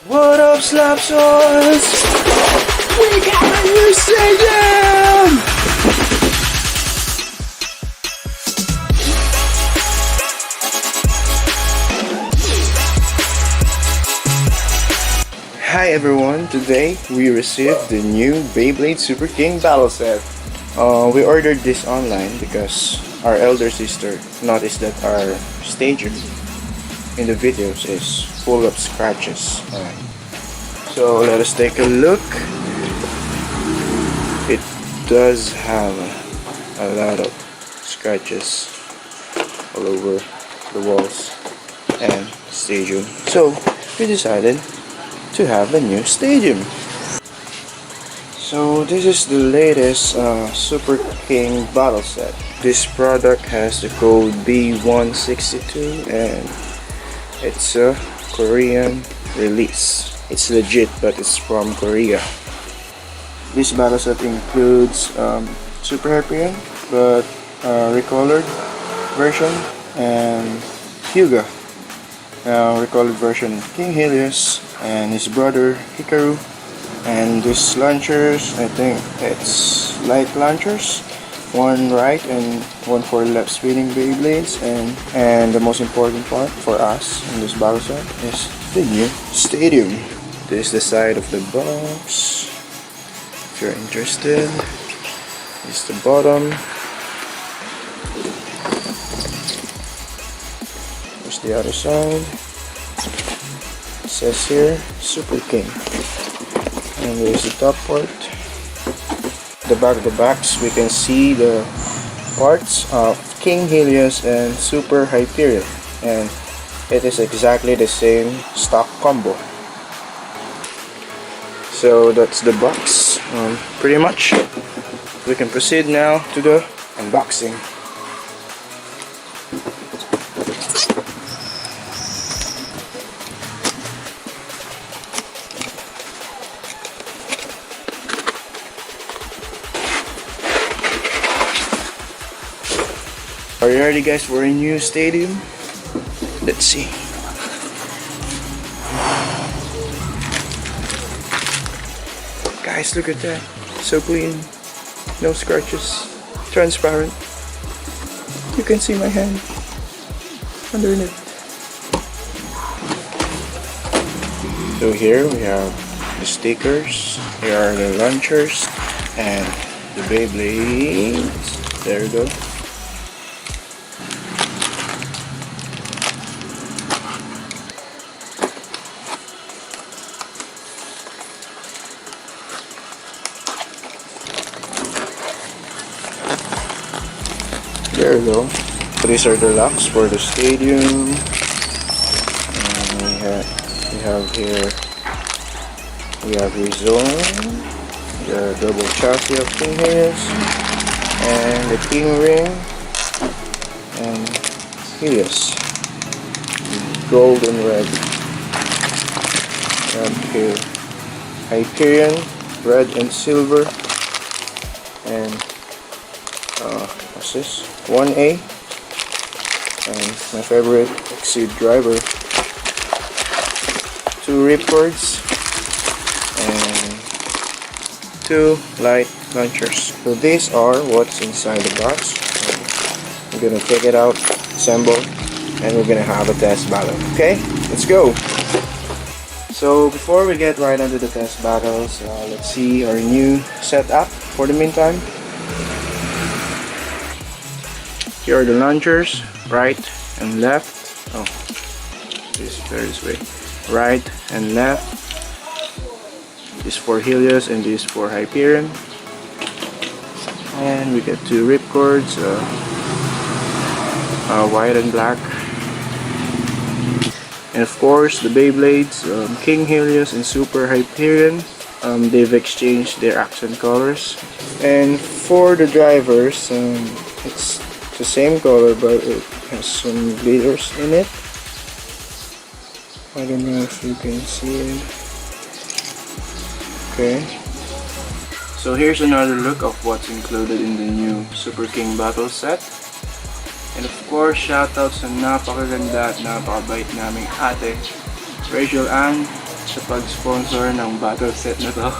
What up, Slapsoils? We got a new stadium! Hi everyone, today we received the new Beyblade SuperKing Battleset. We ordered this online because our elder sister noticed that our stadium in the videos is full of scratches. So let us take a look. It does have a lot of scratches all over the walls and stadium. So we decided to have a new stadium. So this is the latest SuperKing Battleset. This product has the code B-162 and it's a Korean release. It's legit, but it's from Korea. This Battleset includes Super Hyperion, but recolored version, and Hyuga. Recolored version King Helios and his brother Hikaru. And these launchers, I think it's light launchers, one right and one for left spinning Beyblades, and the most important part for us in this battle set is the new stadium. This is the side of the box. If you're interested, this is the bottom. Here's the other side. It says here SuperKing. And there's the top part. The back of the box, we can see the parts of King Helios and Super Hyperion, and it is exactly the same stock combo. So that's the box, pretty much. We can proceed now to the unboxing. Are you ready, guys, for a new stadium? Let's see. Guys, look at that. So clean. No scratches. Transparent. You can see my hand underneath. So here we have the stickers. Here are the launchers and the Beyblades. There you go. There we go. These are the locks for the stadium. And we have here, we have Rezone, the double chassis of King Helios, and the King Ring, and Helios, gold and red. We have here Hyperion, red and silver, and what's this? 1A, and my favorite Exceed driver, 2 ripcords, and 2 light launchers. So these are what's inside the box. I'm gonna take it out, assemble, and we're gonna have a test battle. Okay, let's go. So before we get right into the test battles, let's see our new setup for the meantime. Here are the launchers, right and left. Oh, this way. Right and left. This for Helios and this for Hyperion. And we get 2 ripcords, white and black. And of course the Beyblades, King Helios and Super Hyperion. They've exchanged their accent colors. And for the drivers, it's the same color, but it has some glitters in it. I don't know if you can see it. Okay. So here's another look of what's included in the new SuperKing Battleset. And of course, shoutout sa napakaganda at napakabait naming ate, Rachel Ann. sa pag-sponsor ng battle set na to.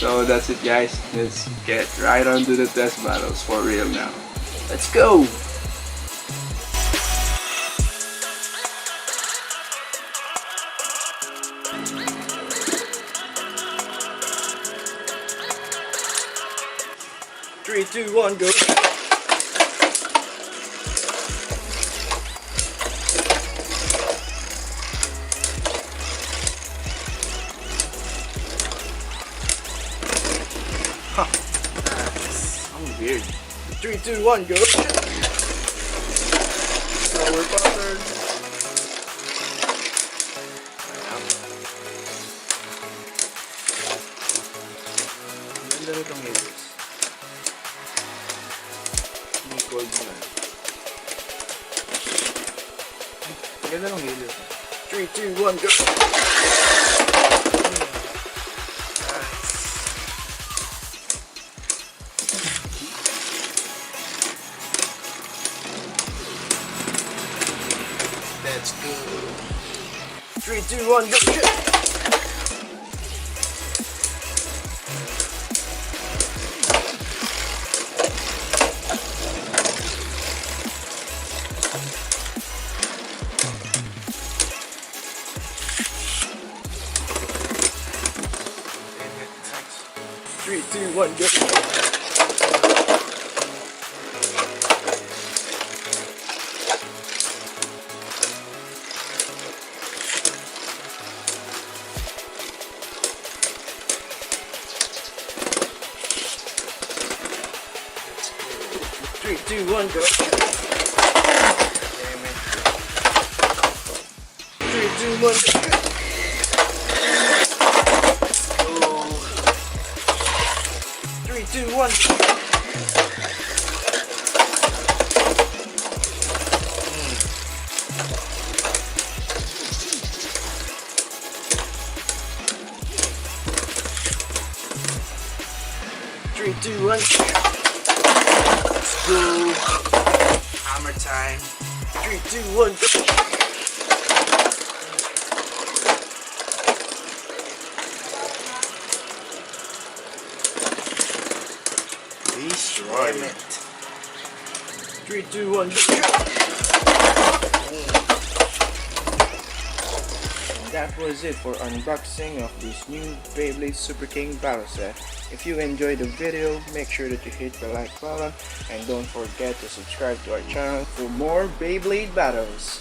So that's it guys, let's get right on to the test battles for real now. Let's go! Three, two, one, go! Weird. 3, 2, 1, go! Power button. Ganda na itong Helios. May gold na. Ganda ng Helios. 3, 2, 1, go! Let's go. 3, 2, 1, go! 3, 2, 1, go! Three, two, one, go. Damn it. 3, 2, 1, go. Oh. 3, 2, 1. 3, 2, 1. Go. Hammer time. 3, 2, 1, go. Destroy it. 3, 2, 1, go. And that was it for unboxing of this new Beyblade SuperKing Battleset. If you enjoyed the video, make sure that you hit the like button and don't forget to subscribe to our channel for more Beyblade battles.